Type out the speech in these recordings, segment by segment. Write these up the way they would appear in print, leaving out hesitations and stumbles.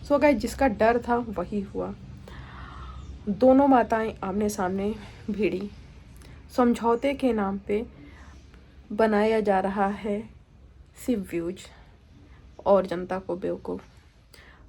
So guys, जिसका डर था वही हुआ। दोनों माताएं आमने सामने भिड़ी। समझौते के नाम पे बनाया जा रहा है सिर्फ व्यूज और जनता को बेवकूफ़।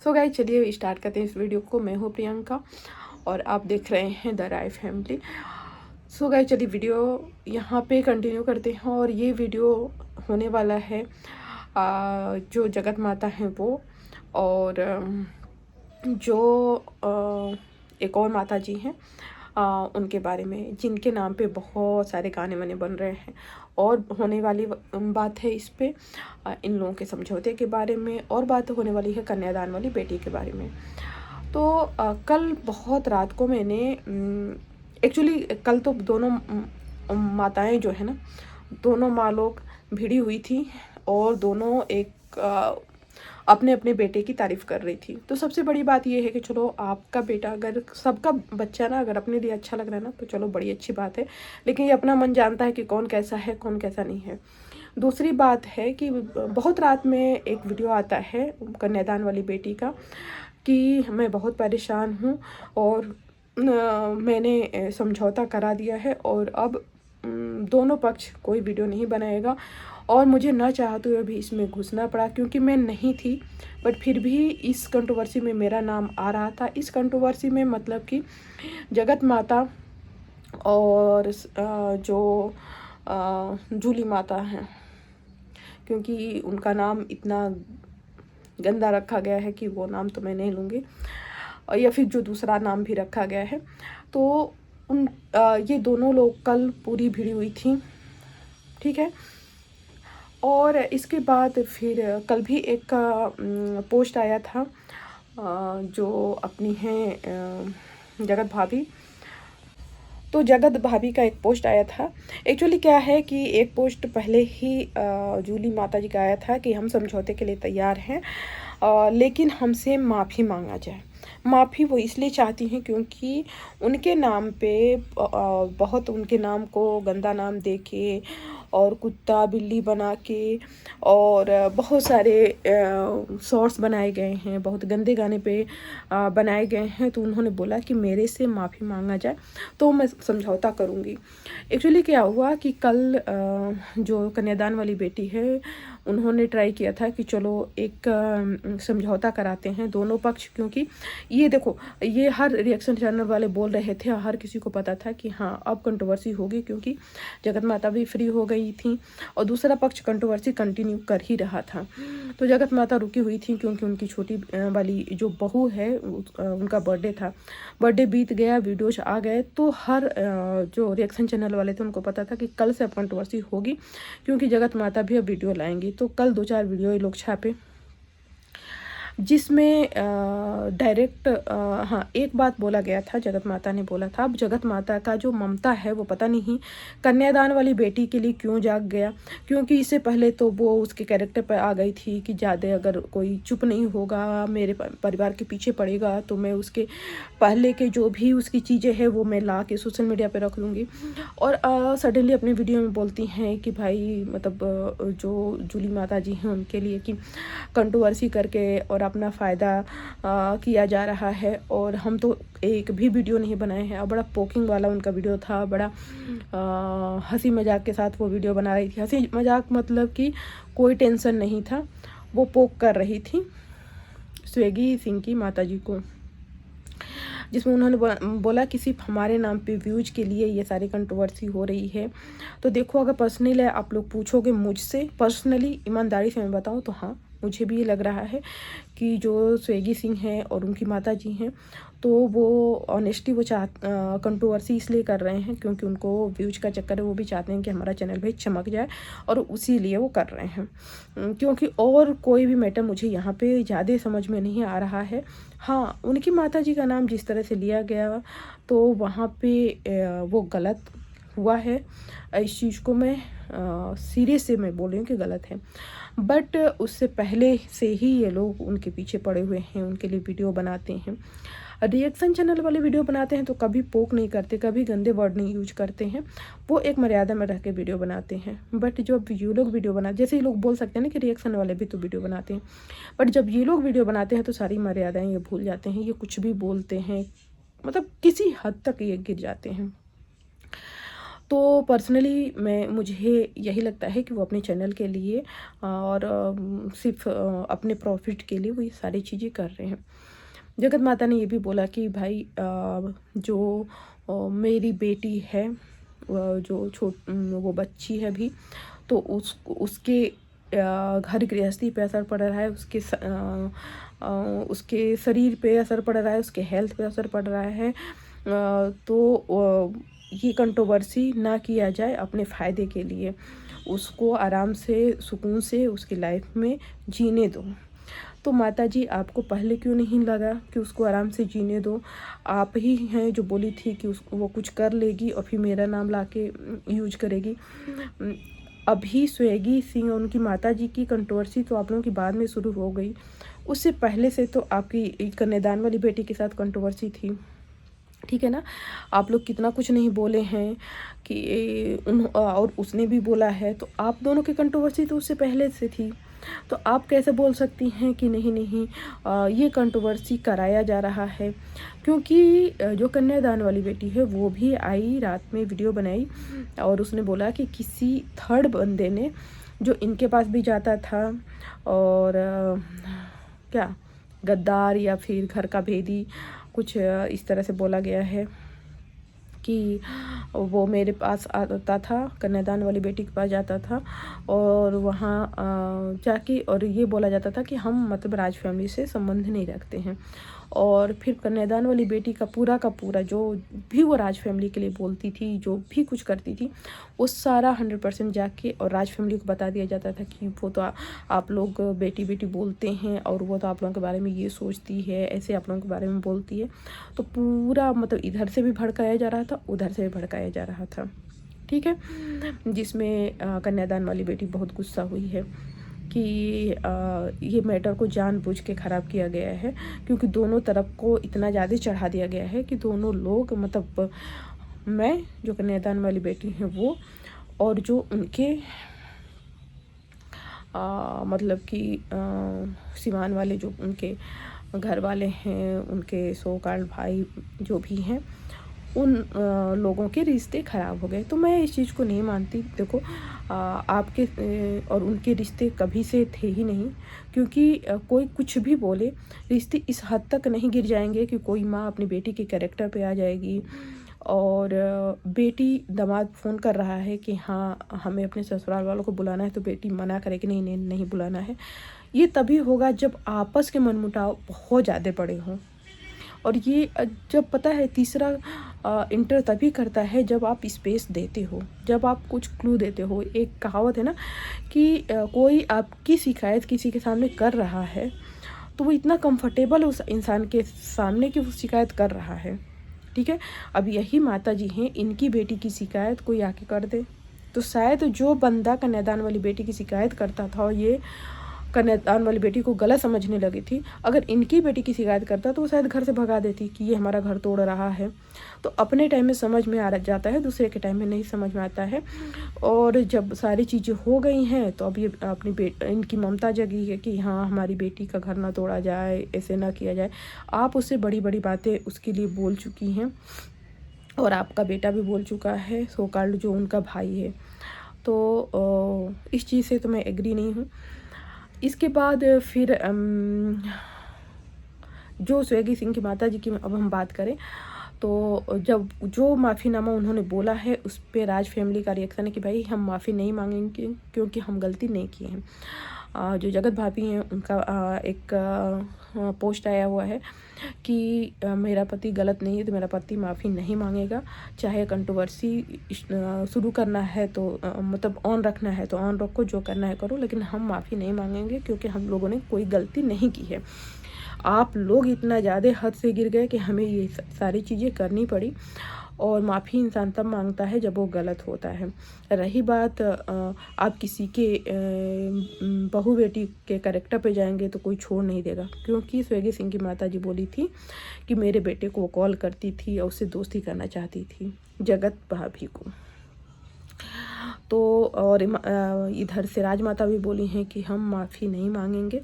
सो गाइस, चलिए स्टार्ट करते हैं इस वीडियो को। मैं हूँ प्रियंका और आप देख रहे हैं the Rai family. So guys, चलिए वीडियो यहाँ पे कंटिन्यू करते हैं। और ये वीडियो होने वाला है जो जगत माता हैं वो, और जो एक और माता जी हैं उनके बारे में, जिनके नाम पे बहुत सारे गाने वाने बन रहे हैं। और होने वाली बात है इस पे इन लोगों के समझौते के बारे में, और बात होने वाली है कन्यादान वाली बेटी के बारे में। तो कल बहुत रात को मैंने एक्चुअली कल तो दोनों माताएं जो है ना, दोनों माँ लोग भिड़ी हुई थी और दोनों एक अपने अपने बेटे की तारीफ़ कर रही थी। तो सबसे बड़ी बात यह है कि चलो, आपका बेटा, अगर सबका बच्चा ना अगर अपने लिए अच्छा लग रहा है ना, तो चलो बड़ी अच्छी बात है। लेकिन ये अपना मन जानता है कि कौन कैसा है कौन कैसा नहीं है। दूसरी बात है कि बहुत रात में एक वीडियो आता है कन्यादान वाली बेटी का कि मैं बहुत परेशान हूँ और मैंने समझौता करा दिया है और अब दोनों पक्ष कोई वीडियो नहीं बनाएगा। और मुझे न चाहते हुए भी इसमें घुसना पड़ा, क्योंकि मैं नहीं थी, बट फिर भी इस कंट्रोवर्सी में मेरा नाम आ रहा था। इस कंट्रोवर्सी में मतलब कि जगत माता और जो जूली माता हैं, क्योंकि उनका नाम इतना गंदा रखा गया है कि वो नाम तो मैं नहीं लूँगी, और या फिर जो दूसरा नाम भी रखा गया है। तो ये दोनों लोग कल पूरी भिड़ी हुई थी, ठीक है। और इसके बाद फिर कल भी एक पोस्ट आया था जो अपनी हैं जगत भाभी। तो जगत भाभी का एक पोस्ट आया था। एक्चुअली क्या है कि एक पोस्ट पहले ही जूली माता जी का आया था कि हम समझौते के लिए तैयार हैं, लेकिन हमसे माफ़ी मांगा जाए। माफ़ी वो इसलिए चाहती हैं क्योंकि उनके नाम पे बहुत उनके नाम को गंदा नाम दे के और कुत्ता बिल्ली बना के और बहुत सारे शॉर्ट्स बनाए गए हैं, बहुत गंदे गाने पे बनाए गए हैं। तो उन्होंने बोला कि मेरे से माफ़ी मांगा जाए तो मैं समझौता करूँगी। एक्चुअली क्या हुआ कि कल जो कन्यादान वाली बेटी है, उन्होंने ट्राई किया था कि चलो एक समझौता कराते हैं दोनों पक्ष, क्योंकि ये देखो, ये हर रिएक्शन चैनल वाले बोल रहे थे, हर किसी को पता था कि हाँ अब कंट्रोवर्सी होगी, क्योंकि जगत माता भी फ्री हो गई थी और दूसरा पक्ष कंट्रोवर्सी कंटिन्यू कर ही रहा था। तो जगत माता रुकी हुई थी क्योंकि उनकी छोटी वाली जो बहू है उनका बर्थडे था। बर्थडे बीत गया, वीडियोज आ गए, तो हर जो रिएक्शन चैनल वाले थे उनको पता था कि कल से अब कंट्रोवर्सी होगी, क्योंकि जगत माता भी अब वीडियो लाएंगी। तो कल 2-4 वीडियो ये लोग छापे, जिसमें डायरेक्ट हाँ एक बात बोला गया था, जगत माता ने बोला था। अब जगत माता का जो ममता है वो पता नहीं कन्यादान वाली बेटी के लिए क्यों जाग गया, क्योंकि इससे पहले तो वो उसके कैरेक्टर पर आ गई थी कि ज़्यादा अगर कोई चुप नहीं होगा, मेरे परिवार के पीछे पड़ेगा, तो मैं उसके पहले के जो भी उसकी चीज़ें हैं वो मैं ला के सोशल मीडिया पर रख लूँगी। और सडनली अपने वीडियो में बोलती हैं कि भाई मतलब जो जूली माता जी हैं उनके लिए कि कंट्रोवर्सी करके और अपना फ़ायदा किया जा रहा है। और हम तो एक भी वीडियो नहीं बनाए हैं। और बड़ा पोकिंग वाला उनका वीडियो था, बड़ा हंसी मजाक के साथ वो वीडियो बना रही थी। हंसी मजाक मतलब कि कोई टेंशन नहीं था, वो पोक कर रही थी स्वेगी सिंह की माता जी को, जिसमें उन्होंने बोला कि सिर्फ हमारे नाम पे व्यूज के लिए ये सारी कंट्रोवर्सी हो रही है। तो देखो, अगर पर्सनली आप लोग पूछोगे मुझसे, पर्सनली ईमानदारी से मैं बताऊँ तो हाँ, मुझे भी ये लग रहा है कि जो स्वेगी सिंह हैं और उनकी माता जी हैं, तो वो ऑनेस्टली वो कंट्रोवर्सी इसलिए कर रहे हैं क्योंकि उनको व्यूज का चक्कर है। वो भी चाहते हैं कि हमारा चैनल भी चमक जाए, और उसी लिए वो कर रहे हैं, क्योंकि और कोई भी मैटर मुझे यहाँ पे ज़्यादा समझ में नहीं आ रहा है। हाँ, उनकी माता जी का नाम जिस तरह से लिया गया तो वहाँ पे वो गलत हुआ है। इस चीज़ को मैं सीरियस से मैं बोल रही हूँ कि गलत है, बट उससे पहले से ही ये लोग उनके पीछे पड़े हुए हैं, उनके लिए वीडियो बनाते हैं। रिएक्शन चैनल वाले वीडियो बनाते हैं तो कभी पोक नहीं करते, कभी गंदे वर्ड नहीं यूज करते हैं, वो एक मर्यादा में रह के वीडियो बनाते हैं। बट जब ये लोग वीडियो बनाते, जैसे ये लोग बोल सकते हैं ना कि रिएक्शन वाले भी तो वीडियो बनाते हैं, बट जब ये लोग वीडियो बनाते हैं तो सारी मर्यादाएं ये भूल जाते हैं, ये कुछ भी बोलते हैं, मतलब किसी हद तक ये गिर जाते हैं। तो पर्सनली मुझे यही लगता है कि वो अपने चैनल के लिए और सिर्फ अपने प्रॉफिट के लिए वो ये सारी चीज़ें कर रहे हैं। जगत माता ने ये भी बोला कि भाई जो मेरी बेटी है, जो वो बच्ची है अभी, तो उसके घर गृहस्थी पे असर पड़ रहा है, उसके शरीर पे असर पड़ रहा है, उसके हेल्थ पे असर पड़ रहा है। तो ये कंट्रोवर्सी ना किया जाए अपने फ़ायदे के लिए, उसको आराम से सुकून से उसकी लाइफ में जीने दो। तो माता जी आपको पहले क्यों नहीं लगा कि उसको आराम से जीने दो? आप ही हैं जो बोली थी कि वो कुछ कर लेगी और फिर मेरा नाम लाके यूज करेगी। अभी स्वेगी सिंह और उनकी माता जी की कंट्रोवर्सी तो आप लोगों की बाद में शुरू हो गई, उससे पहले से तो आपकी कन्यादान वाली बेटी के साथ कंट्रोवर्सी थी, ठीक है ना। आप लोग कितना कुछ नहीं बोले हैं कि और उसने भी बोला है, तो आप दोनों की कंट्रोवर्सी तो उससे पहले से थी। तो आप कैसे बोल सकती हैं कि नहीं नहीं ये कंट्रोवर्सी कराया जा रहा है? क्योंकि जो कन्यादान वाली बेटी है वो भी आई, रात में वीडियो बनाई और उसने बोला कि किसी थर्ड बंदे ने, जो इनके पास भी जाता था और क्या गद्दार या फिर घर का भेदी, कुछ इस तरह से बोला गया है कि वो मेरे पास आता था, कन्यादान वाली बेटी के पास जाता था और वहाँ जाके और ये बोला जाता था कि हम मतलब राज फैमिली से संबंध नहीं रखते हैं। और फिर कन्यादान वाली बेटी का पूरा जो भी वो राज फैमिली के लिए बोलती थी, जो भी कुछ करती थी, वो सारा 100% जाके और राज फैमिली को बता दिया जाता था कि वो तो आप लोग बेटी बेटी बोलते हैं और वो तो आप लोगों के बारे में ये सोचती है, ऐसे आप लोगों के बारे में बोलती है। तो पूरा मतलब इधर से भी भड़काया जा रहा था, उधर से भी भड़काया जा रहा था, ठीक है। जिसमें कन्यादान वाली बेटी बहुत गुस्सा हुई है कि ये मैटर को जानबूझ के ख़राब किया गया है, क्योंकि दोनों तरफ को इतना ज़्यादा चढ़ा दिया गया है कि दोनों लोग, मतलब मैं जो कन्यादान वाली बेटी हैं वो, और जो उनके मतलब कि सिवान वाले जो उनके घर वाले हैं, उनके सो कॉल्ड भाई जो भी हैं, उन लोगों के रिश्ते ख़राब हो गए। तो मैं इस चीज़ को नहीं मानती। देखो आपके और उनके रिश्ते कभी से थे ही नहीं, क्योंकि कोई कुछ भी बोले, रिश्ते इस हद तक नहीं गिर जाएंगे कि कोई माँ अपनी बेटी के कैरेक्टर पे आ जाएगी और बेटी दामाद फ़ोन कर रहा है कि हाँ हमें अपने ससुराल वालों को बुलाना है, तो बेटी मना करे कि नहीं नहीं नहीं बुलाना है। ये तभी होगा जब आपस के मनमुटाव बहुत ज़्यादा बड़े हों। और ये जब पता है तीसरा इंटर तभी करता है जब आप स्पेस देते हो, जब आप कुछ क्लू देते हो। एक कहावत है ना कि कोई आपकी शिकायत किसी के सामने कर रहा है तो वो इतना कंफर्टेबल है उस इंसान के सामने कि वो शिकायत कर रहा है, ठीक है। अब यही माता जी हैं, इनकी बेटी की शिकायत कोई आके कर दे तो शायद जो बंदा कन्यादान वाली बेटी की शिकायत करता था और ये कन्यादान वाली बेटी को गलत समझने लगी थी, अगर इनकी बेटी की शिकायत करता तो वो शायद घर से भगा देती कि ये हमारा घर तोड़ रहा है। तो अपने टाइम में समझ में आ जाता है, दूसरे के टाइम में नहीं समझ में आता है। और जब सारी चीज़ें हो गई हैं तो अब ये अपनी इनकी ममता जगी है कि हाँ हमारी बेटी का घर ना तोड़ा जाए, ऐसे ना किया जाए। आप उससे बड़ी बड़ी बातें उसके लिए बोल चुकी हैं और आपका बेटा भी बोल चुका है, सो कॉल्ड जो उनका भाई है। तो इस चीज़ से तो मैं एग्री नहीं हूँ। इसके बाद फिर जो स्वेगी सिंह की माता जी की अब हम बात करें तो जब जो माफ़ीनामा उन्होंने बोला है उस पर राज फैमिली का रिएक्शन है कि भाई हम माफ़ी नहीं मांगेंगे क्योंकि हम गलती नहीं किए हैं। जो जगत भाभी हैं उनका एक पोस्ट आया हुआ है कि मेरा पति गलत नहीं है तो मेरा पति माफ़ी नहीं मांगेगा, चाहे कंट्रोवर्सी शुरू करना है तो मतलब ऑन रखना है तो ऑन रखो, जो करना है करो, लेकिन हम माफ़ी नहीं मांगेंगे क्योंकि हम लोगों ने कोई गलती नहीं की है। आप लोग इतना ज़्यादा हद से गिर गए कि हमें ये सारी चीज़ें करनी पड़ी और माफ़ी इंसान तब मांगता है जब वो गलत होता है। रही बात आप किसी के बहू बेटी के कैरेक्टर पे जाएंगे तो कोई छोड़ नहीं देगा, क्योंकि स्वेगी सिंह की माता जी बोली थी कि मेरे बेटे को वो कॉल करती थी और उससे दोस्ती करना चाहती थी, जगत भाभी को। तो और इधर से राजमाता भी बोली हैं कि हम माफ़ी नहीं मांगेंगे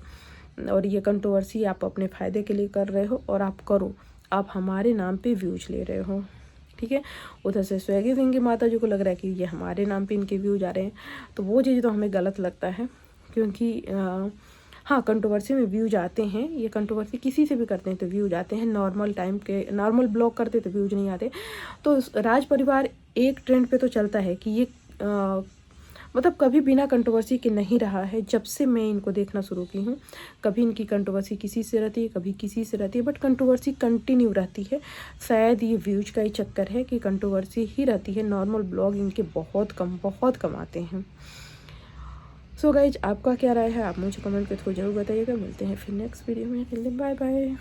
और ये कंट्रोवर्सी आप अपने फ़ायदे के लिए कर रहे हो और आप करो, आप हमारे नाम पे व्यूज ले रहे हो, ठीक है। उधर से स्वेगी सिंह की माता जी को लग रहा है कि ये हमारे नाम पे इनके व्यूज आ रहे हैं, तो वो चीज़ तो हमें गलत लगता है, क्योंकि हाँ कंट्रोवर्सी में व्यूज आते हैं, ये कंट्रोवर्सी किसी से भी करते हैं तो व्यूज आते हैं, नॉर्मल टाइम के नॉर्मल ब्लॉग करते तो व्यूज नहीं आते। तो राज परिवार एक ट्रेंड पे तो चलता है कि ये मतलब कभी बिना कंट्रोवर्सी के नहीं रहा है। जब से मैं इनको देखना शुरू की हूँ, कभी इनकी कंट्रोवर्सी किसी से रहती है, कभी किसी से रहती है, बट कंट्रोवर्सी कंटिन्यू रहती है। शायद ये व्यूज का ही चक्कर है कि कंट्रोवर्सी ही रहती है, नॉर्मल ब्लॉग इनके बहुत कम आते हैं। सो गाइज, आपका क्या राय है आप मुझे कमेंट के थ्रू जरूर बताइएगा। मिलते हैं फिर नेक्स्ट वीडियो में, बाय बाय।